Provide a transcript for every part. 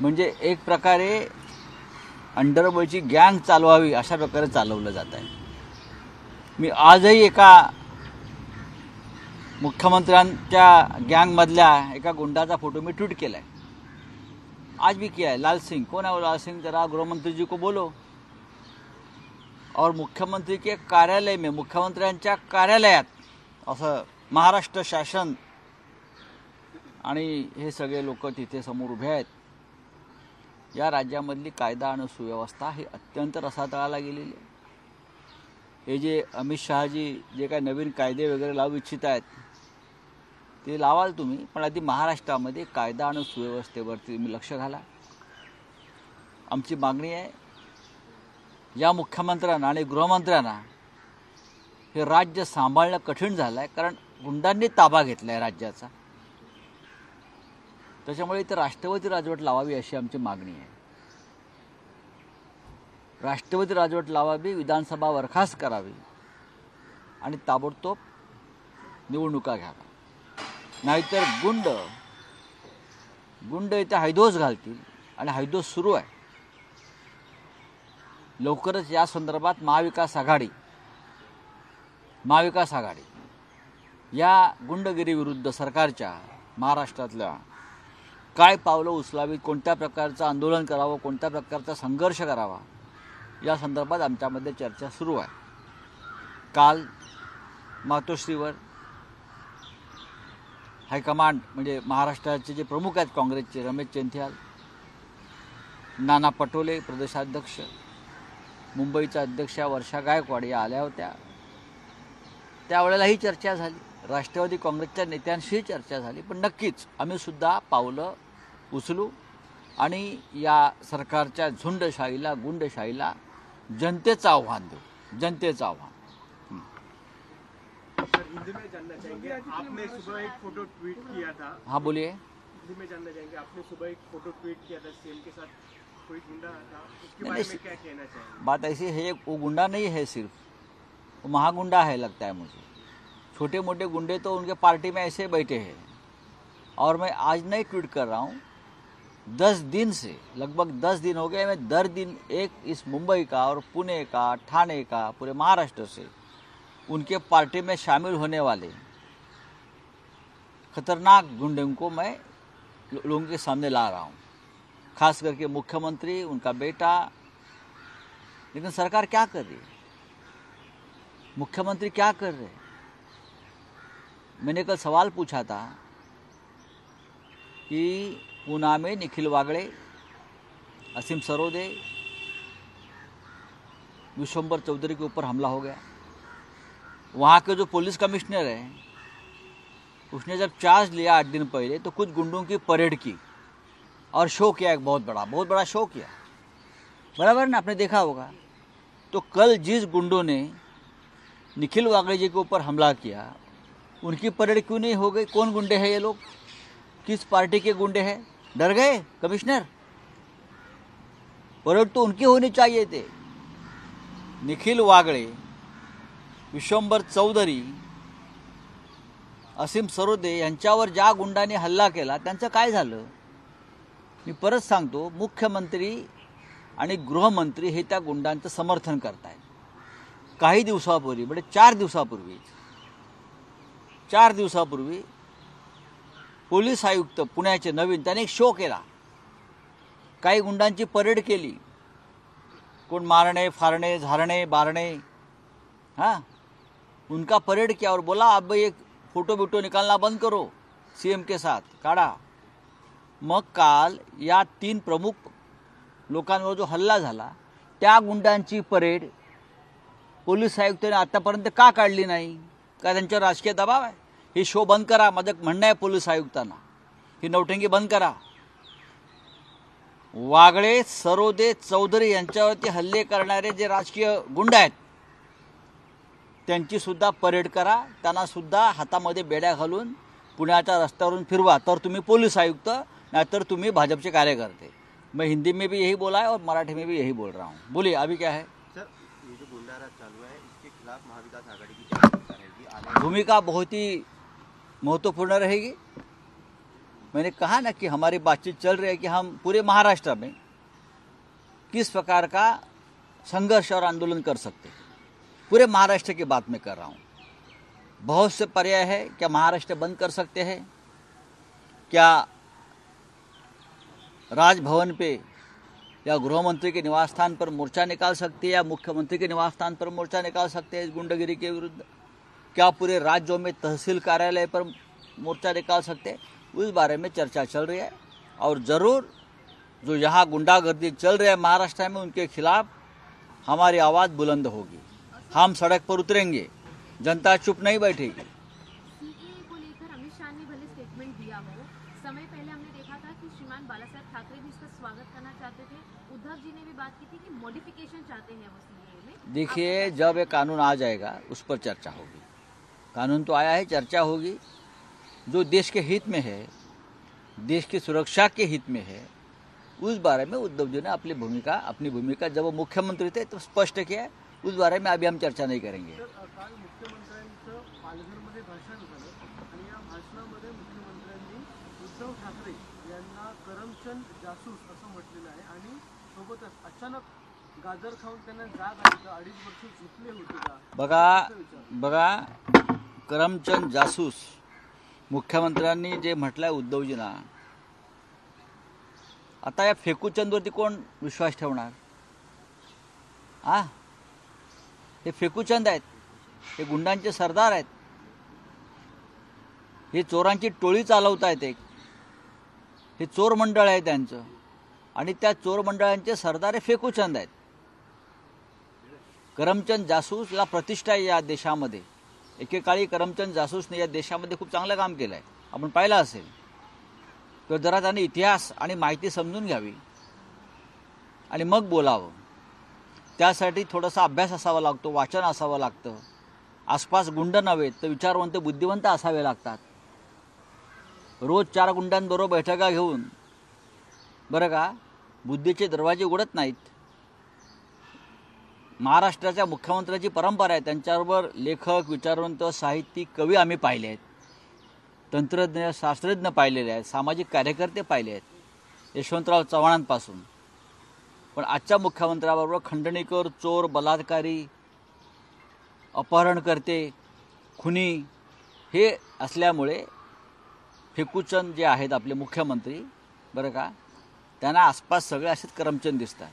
म्हणजे एक प्रकारे अंडरवर्ल्डची गँग चालवावी अशा प्रकारे चालवलं जात आहे। मी आजही एका मुख्यमंत्र्यांच्या गँगमधल्या एका गुंडाचा फोटो मैं ट्वीट किया है, आज भी किया है। लाल सिंह कौन है वो? लाल सिंह, जरा गृहमंत्री जी को बोलो। और मुख्यमंत्री के कार्यालय में, मुख्यमंत्र्यांच्या कार्यालयात असं महाराष्ट्र शासन आणि हे सगळे लोक तिथे समोर उभे आहेत। या राज्यामधली कायदा आणि सुव्यवस्था ही अत्यंत रसातळाला गेलेली आहे। हे जे अमित शहाजी जे काही नवीन कायदे वगैरे लावू इच्छित आहेत ते लावाल तुम्ही, पण आधी महाराष्ट्रामध्ये कायदा आणि सुव्यवस्थेवरती तुम्ही लक्ष घाला। आमची मागणी आहे, या मुख्यमंत्र्यांना आणि गृहमंत्र्यांना हे राज्य सांभाळणं कठीण झालं आहे, कारण गुंडांनी ताबा घेतला आहे राज्याचा। त्याच्यामुळे इथे राष्ट्रपती राजवट लावावी अशी आमची मागणी आहे। राष्ट्रपती राजवट लावावी, विधानसभा बरखास्त करावी आणि ताबडतोब निवडणुका घ्याव्या। नाहीतर गुंड इथे हैदोस घालतील आणि हैदोस सुरू आहे। लवकरच या संदर्भात महाविकास आघाडी या गुंडगिरी विरुद्ध सरकारच्या महाराष्ट्रातल्या काय पावलं उचलावीत, कोणत्या प्रकारचं आंदोलन करावं, कोणत्या प्रकारचा संघर्ष करावा या संदर्भात आमच्यामध्ये चर्चा सुरू आहे। काल मातोश्रीवर हायकमांड म्हणजे महाराष्ट्राचे जे प्रमुख आहेत काँग्रेसचे, रमेश चेन्थियाल, नाना पटोले प्रदेशाध्यक्ष, मुंबईच्या अध्यक्षा वर्षा गायकवाड या आल्या होत्या। त्यावेळेला ही चर्चा झाली, राष्ट्रवादी काँग्रेसच्या नेत्यांशी चर्चा झाली। पण नक्कीच आम्ही सुद्धा पावलं उचलू आणि या सरकारच्या झुंडशाहीला, गुंडशाहीला जनतेचं आव्हान देऊ, जनतेचं आव्हान। हिंदी में जानना चाहेंगे, आपने सुबह एक फोटो ट्वीट किया था। हाँ बोलिए। हिंदी में जानना चाहेंगे, आपने सुबह एक फोटो ट्वीट किया था, सीएम के साथ कोई गुंडा था, उसके बारे में क्या कहना चाहेंगे? बात ऐसी है, वो गुंडा नहीं है, सिर्फ वो महागुंडा है लगता है मुझे। छोटे मोटे गुंडे तो उनके पार्टी में ऐसे बैठे हैं। और मैं आज नहीं ट्वीट कर रहा हूँ, 10 दिन से, लगभग 10 दिन हो गए, मैं दर दिन एक इस मुंबई का और पुणे का, ठाणे का, पूरे महाराष्ट्र से उनके पार्टी में शामिल होने वाले खतरनाक गुंडों को मैं लोगों के सामने ला रहा हूँ, खास करके मुख्यमंत्री, उनका बेटा। लेकिन सरकार क्या कर रही है, मुख्यमंत्री क्या कर रहे हैं? मैंने कल सवाल पूछा था कि पूना में निखिल वागड़े, असीम सरोदे, विश्वंभर चौधरी के ऊपर हमला हो गया। वहाँ के जो पुलिस कमिश्नर है उसने जब चार्ज लिया 8 दिन पहले तो कुछ गुंडों की परेड की और शो किया, एक बहुत बड़ा शो किया, बराबर ना, आपने देखा होगा। तो कल जिस गुंडों ने निखिल वागड़े जी के ऊपर हमला किया उनकी परेड क्यों नहीं हो गई? कौन गुंडे हैं ये लोग, किस पार्टी के गुंडे हैं? डर गए कमिश्नर? परेड तो उनकी होनी चाहिए थे। निखिल वागड़े, विश्वंभर चौधरी, असीम सरोदे यांच्यावर ज्या गुंडाने हल्ला केला त्यांचं काय झालं? मी परत सांगतो, मुख्यमंत्री आणि गृहमंत्री हे त्या गुंडांचं समर्थन करतायत। काही दिवसापूर्वी, म्हणजे 4 दिवसापूर्वी पोलीस आयुक्त पुण्याचे नवीन, त्याने एक शो केला, काही गुंडांची परेड केली, कोण मारणे, फारणे, झारणे, बारणे, हाँ, उनका परेड किया और बोला अब एक फोटो निकालना बंद करो सीएम के साथ, काढा। मग काल या 3 प्रमुख लोकांवर जो हल्ला झाला त्या गुंडांची परेड पोलीस आयुक्तांनी आतापर्यंत का काढली नाही? का त्यांच्यावर राजकीय दबाव आहे? ही शो बंद करा, माझं म्हणणं आहे पोलीस आयुक्तांना, ही नौटंकी बंद करा। वागळे, सरोदे, चौधरी यांच्यावरती हल्ले करणारे जे राजकीय गुंड आहेत त्यांची सुद्धा परेड करा, त्यांना सुद्धा हातामध्ये बेड्या घालून पुण्याच्या रस्त्यावरून फिरवा, तर तुम्ही पोलीस आयुक्त, नाहीतर तुम्ही भाजपचे कार्यकर्ते। मैं हिंदी में भी यही बोला है और मराठी में भी यही बोल रहा हूँ। बोलिए, अभी क्या है? सर, ये जो गुंडाराज चालू है इसके खिलाफ महाविकास आघाड़ी की क्या भूमिका रहेगी? भूमिका बहुत ही महत्वपूर्ण रहेगी। मैंने कहा ना कि हमारी बातचीत चल रही है कि हम पूरे महाराष्ट्र में किस प्रकार का संघर्ष और आंदोलन कर सकते हैं। पूरे महाराष्ट्र की बात मैं कर रहा हूँ। बहुत से पर्याय है। क्या महाराष्ट्र बंद कर सकते हैं? क्या राजभवन पे या गृह मंत्री के निवास स्थान पर मोर्चा निकाल सकते हैं या मुख्यमंत्री के निवास स्थान पर मोर्चा निकाल सकते हैं इस गुंडागिरी के विरुद्ध? क्या पूरे राज्यों में तहसील कार्यालय पर मोर्चा निकाल सकते हैं? उस बारे में चर्चा चल रही है और ज़रूर जो यहाँ गुंडागर्दी चल रही है महाराष्ट्र में उनके खिलाफ हमारी आवाज़ बुलंद होगी। हम सड़क पर उतरेंगे, जनता चुप नहीं बैठेगी। सीएए को लेकर अमित शाह ने भले स्टेटमेंट दिया हो, समय पहले हमने देखा था कि श्रीमान बाला साहब ठाकरे भी इसका स्वागत करना चाहते थे। उद्धव जी ने भी बात की थी कि मॉडिफिकेशन चाहते हैं वो सीएए में। देखिए, जब ये कानून आ जाएगा उस पर चर्चा होगी। कानून तो आया है, चर्चा होगी। जो देश के हित में है, देश की सुरक्षा के हित में है, उस बारे में उद्धव जी ने अपनी भूमिका जब वो मुख्यमंत्री थे तो स्पष्ट किया है। उस बारे में अभी हम चर्चा नहीं करेंगे। काल मुख्यमंत्र्यांचं पालघरमध्ये भाषण झालं आणि या भाषणामध्ये मुख्यमंत्र्यांनी उद्धव ठाकरे यांना करमचंद जासूस असं म्हटलेलं आहे आणि सोबतच अचानक गाजर खाऊन त्यांना जाग आली का? 2.5 वर्ष झोपले होते का? बघा करमचंद जासूस मुख्यमंत्र्यांनी जे म्हटलंय उद्धवजींना, आता या फेकूचंदवरती कोण विश्वास ठेवणार? हे फेकूचंद आहेत, हे गुंडांचे सरदार आहेत, हे चोरांची टोळी चालवत आहेत. हे चोर मंडळ आहे त्यांचं आणि त्या चोर मंडळांचे सरदार हे फेकूचंद आहेत. करमचंद जासूसला प्रतिष्ठा आहे या देशामध्ये. एकेकाळी करमचंद जासूसने या देशामध्ये खूप चांगलं काम केलं आहे, आपण पाहिलं असेल. तर जरा त्याने इतिहास आणि माहिती समजून घ्यावी आणि मग बोलावं. त्यासाठी थोडासा अभ्यास असावा लागतो, वाचन असावं लागतं. आसपास गुंड नव्हे तर विचारवंत बुद्धिवंत असावे लागतात. रोज 4 गुंडांबरोबर बैठका घेऊन बरं का बुद्धीचे दरवाजे उघडत नाहीत. महाराष्ट्राच्या मुख्यमंत्र्याची परंपरा आहे. त्यांच्याबरोबर लेखक, विचारवंत, साहित्यिक, कवी आम्ही पाहिले आहेत. तंत्रज्ञ, शास्त्रज्ञ पाहिलेले आहेत. सामाजिक कार्यकर्ते पाहिले आहेत, यशवंतराव चव्हाणांपासून. पण आजच्या मुख्यमंत्र्याबरोबर खंडणीकर, चोर, बलात्कारी, अपहरणकर्ते, खुनी हे असल्यामुळे फेकूचंद जे आहेत आपले मुख्यमंत्री बरं का, त्यांना आसपास सगळे असेच करमचंद दिसतात.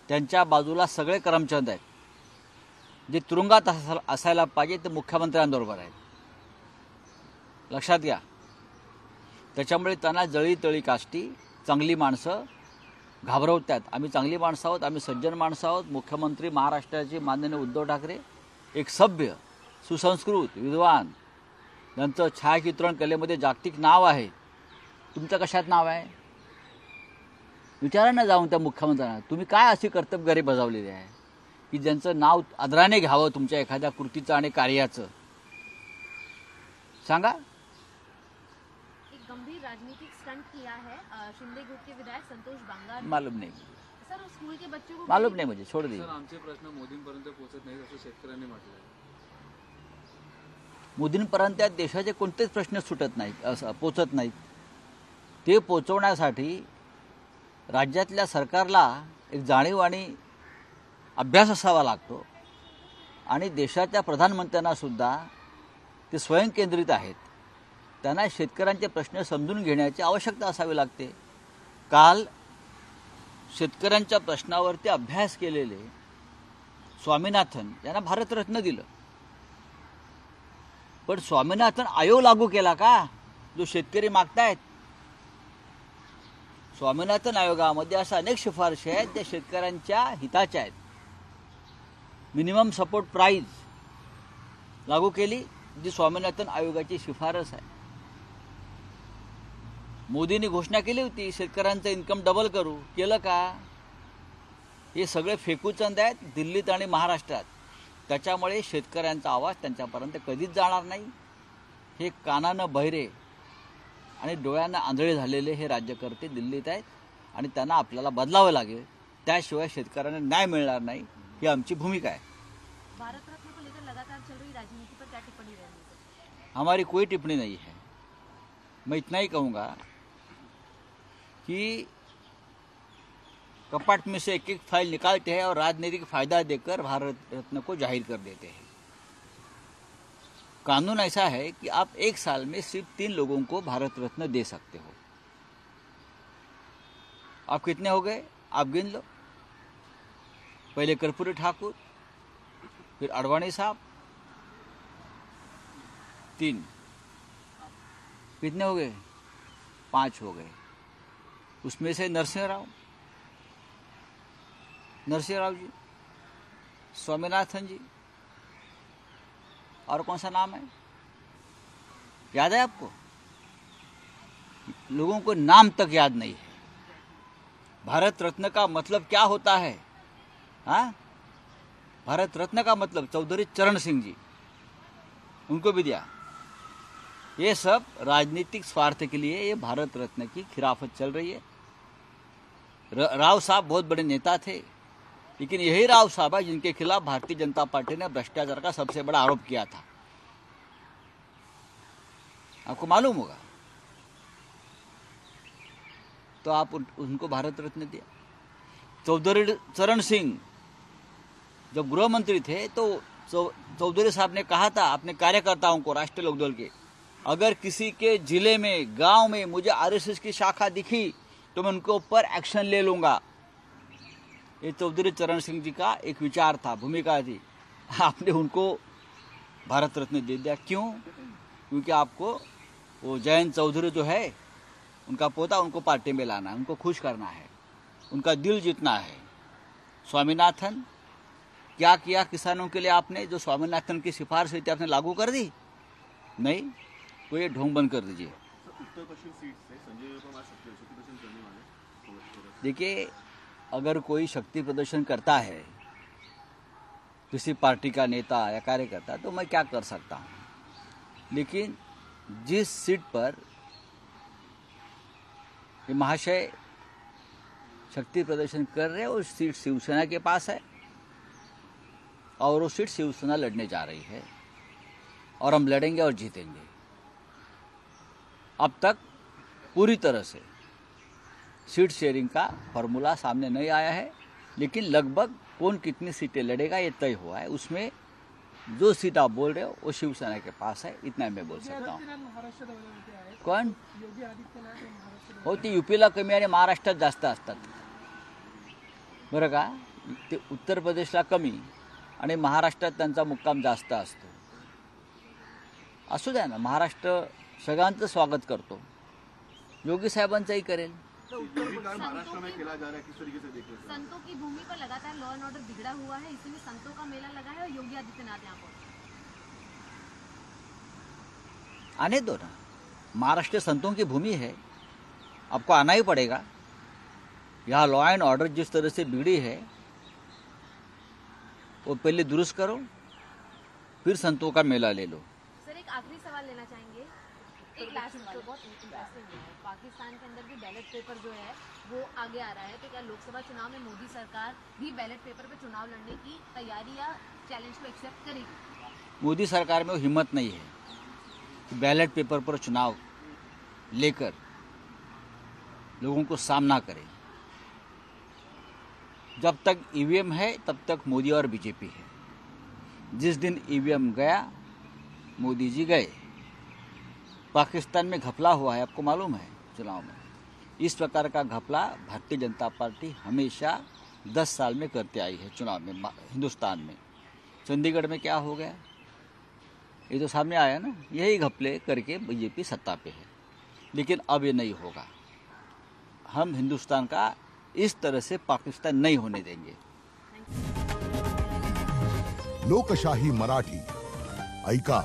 त्यांच्या बाजूला सगळे करमचंद आहेत. जे तुरुंगात असायला पाहिजे ते मुख्यमंत्र्यांबरोबर आहेत. लक्षात घ्या. त्याच्यामुळे त्यांना जळीतळी काष्टी चांगली माणसं घाबरवतात. आम्ही चांगली माणसं आहोत, आम्ही सज्जन माणसं आहोत. मुख्यमंत्री महाराष्ट्राचे माननीय उद्धव ठाकरे एक सभ्य, सुसंस्कृत, विद्वान, त्यांचं छायाचित्रण कलेमध्ये जागतिक नाव आहे. तुमचं कशात नाव आहे? विचारा ना जाऊन त्या मुख्यमंत्र्यांना, तुम्ही काय अशी कर्तबगारी बजावलेली आहे की ज्यांचं नाव आदराने घ्यावं तुमच्या एखाद्या कृतीचं आणि कार्याचं? सांगा. एक गंभीर राजनीतिक स्टंट किया है शिंदे ग्रुप के विधायक संतोष बांगर ने। मालूम नहीं सर, उस स्कूल के बच्चों को मालूम नहीं मुझे, छोड़ दीजिए. सर, आमचे प्रश्न मोदींपर्यंत पोहोचत नाहीत असं शेतकऱ्यांनी म्हटलंय. मोदींपर्यंत या देशाचे कोणतेच प्रश्न सुटत नाहीत, असं पोचत नाहीत. ते पोचवण्यासाठी राज्यातल्या सरकारला एक जाणीव आणि अभ्यास असावा लागतो. आणि देशाच्या प्रधानमंत्र्यांना सुद्धा ते स्वयंकेंद्रित आहेत. त्यांना शेतकऱ्यांचे प्रश्न समजून घेण्याची आवश्यकता असावी लागते. काल शेतकऱ्यांच्या प्रश्नावरती अभ्यास केलेले स्वामीनाथन यांना भारतरत्न दिलं. पण स्वामीनाथन आयोग लागू केला का जो शेतकरी मागतायत? स्वामीनाथन आयोगामध्ये अशा अनेक शिफारशी आहेत त्या शेतकऱ्यांच्या हिताच्या आहेत. मिनिमम सपोर्ट प्राइस लागू केली जी स्वामीनाथन आयोगाची शिफारस आहे. मोदींनी घोषणा केली होती शेतकऱ्यांचं इन्कम डबल करू, केलं का? हे सगळे फेकूचंद आहेत दिल्लीत आणि महाराष्ट्रात. त्याच्यामुळे शेतकऱ्यांचा आवाज त्यांच्यापर्यंत कधीच जाणार नाही. हे कानानं बहिरे आणि डोळ्यांना आंधळे झालेले हे राज्यकर्ते दिल्लीत आहेत आणि त्यांना आपल्याला बदलावं लागेल. त्याशिवाय शेतकऱ्यांना न्याय मिळणार नाही. ही आमची भूमिका है. भारत रत्न को लेकर लगातार चल रही राजनीति पर क्या टिप्पणी रहेगी? हमारी कोई टिप्पणी नहीं है. मैं इतना ही कहूँगा कि कपाट में से एक एक फाइल निकालते हैं और राजनीतिक फायदा देकर भारत रत्न को जाहिर कर देते हैं। कानून ऐसा है कि आप एक साल में सिर्फ 3 लोगों को भारत रत्न दे सकते हो। आप कितने हो गए आप गिन लो। पहले कर्पूरी ठाकुर, फिर अडवाणी साहब, 3, कितने हो गए 5 हो गए। उसमें से नरसिंह राव जी, स्वामीनाथन जी, और कौन सा नाम है याद है आपको? लोगों को नाम तक याद नहीं है। भारत रत्न का मतलब क्या होता है? हाँ, भारत रत्न का मतलब चौधरी चरण सिंह जी, उनको भी दिया। ये सब राजनीतिक स्वार्थ के लिए ये भारत रत्न की खिलाफत चल रही है। राव साहब बहुत बड़े नेता थे, लेकिन यही राव साहब है जिनके खिलाफ भारतीय जनता पार्टी ने भ्रष्टाचार का सबसे बड़ा आरोप किया था। आपको मालूम होगा। तो आप उनको भारत रत्न दिया। चौधरी चरण सिंह जब गृह मंत्री थे तो चौधरी साहब ने कहा था अपने कार्यकर्ताओं को, राष्ट्रीय लोकदल के, अगर किसी के जिले में, गांव में मुझे आरएसएस की शाखा दिखी तो मैं उनके ऊपर एक्शन ले लूंगा। ये चौधरी चरण सिंह जी का एक विचार था, भूमिका थी। आपने उनको भारत रत्न दे दिया। क्यों? क्योंकि आपको वो जयंत चौधरी जो है, उनका पोता, उनको पार्टी में लाना है, उनको खुश करना है, उनका दिल जीतना है। स्वामीनाथन, क्या किया किसानों के लिए आपने? जो स्वामीनाथन की सिफारिश हुई थी आपने लागू कर दी? नहीं, तो ये ढोंग बंद कर दीजिए। उत्तर पश्चिम सीट से संजय कुमार शक्ति प्रदर्शन करने वाले। देखिए, अगर कोई शक्ति प्रदर्शन करता है किसी पार्टी का नेता या कार्यकर्ता, तो मैं क्या कर सकता हूँ। लेकिन जिस सीट पर ये महाशय शक्ति प्रदर्शन कर रहे हैं वो सीट शिवसेना के पास है, और वो सीट शिवसेना लड़ने जा रही है, और हम लड़ेंगे और जीतेंगे। अब तक पूरी तरह से सीट शेयरिंग का फॉर्मूला सामने नहीं आया है, लेकिन लगभग कौन कितनी सीटें लड़ेगा ये तय हुआ है। उसमें जो सीट आप बोल रहे हो वो शिवसेना के पास है, इतना मैं बोल सकता हूँ। कोण? हो, ती यूपीला कमी आणि महाराष्ट्रात जास्त असतात बरं का. ते उत्तर प्रदेशला कमी आणि महाराष्ट्रात त्यांचा मुक्काम जास्त असतो. असू द्या ना, महाराष्ट्र सगळ्यांचं स्वागत करतो, योगी साहेबांचंही करेल. महाराष्ट्र में खेला जा रहा है, किस तरीके से देख रहे हैं? संतों की भूमि पर लगातार लॉ एंड ऑर्डर बिगड़ा हुआ है, इसलिए संतों का मेला लगा है और योगी आदित्यनाथ यहाँ पर आने दो ना. महाराष्ट्र संतों की भूमि है, आपको आना ही पड़ेगा. यहाँ लॉ एंड ऑर्डर जिस तरह से बिगड़ी है वो पहले दुरुस्त करो, फिर संतों का मेला ले लो. सर एक आखिरी सवाल लेना चाहेंगे. एक लास्ट सवाल बहुत इंटरेस्टिंग है. पाकिस्तान के अंदर भी बैलेट पेपर जो है वो आगे आ रहा है, तो क्या लोकसभा चुनाव में मोदी सरकार भी बैलेट पेपर पे चुनाव लड़ने की तैयारी या चैलेंज को एक्सेप्ट करेगी? मोदी सरकार में वो हिम्मत नहीं है कि बैलेट पेपर पर चुनाव लेकर लोगों को सामना करे. जब तक ईवीएम है तब तक मोदी और बीजेपी है. जिस दिन ईवीएम गया मोदी जी गए. पाकिस्तान में घपला हुआ है, आपको मालूम है. चुनाव में इस प्रकार का घपला भारतीय जनता पार्टी हमेशा 10 साल में करते आई है. चुनाव में हिंदुस्तान में चंडीगढ़ में क्या हो गया ये तो सामने आया ना. यही घपले करके बीजेपी सत्ता पे है. लेकिन अब ये नहीं होगा. हम हिंदुस्तान का इस तरह से पाकिस्तान नहीं होने देंगे. लोकशाही मराठी ऐका,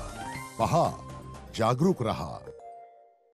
पहा, जागरूक रहा.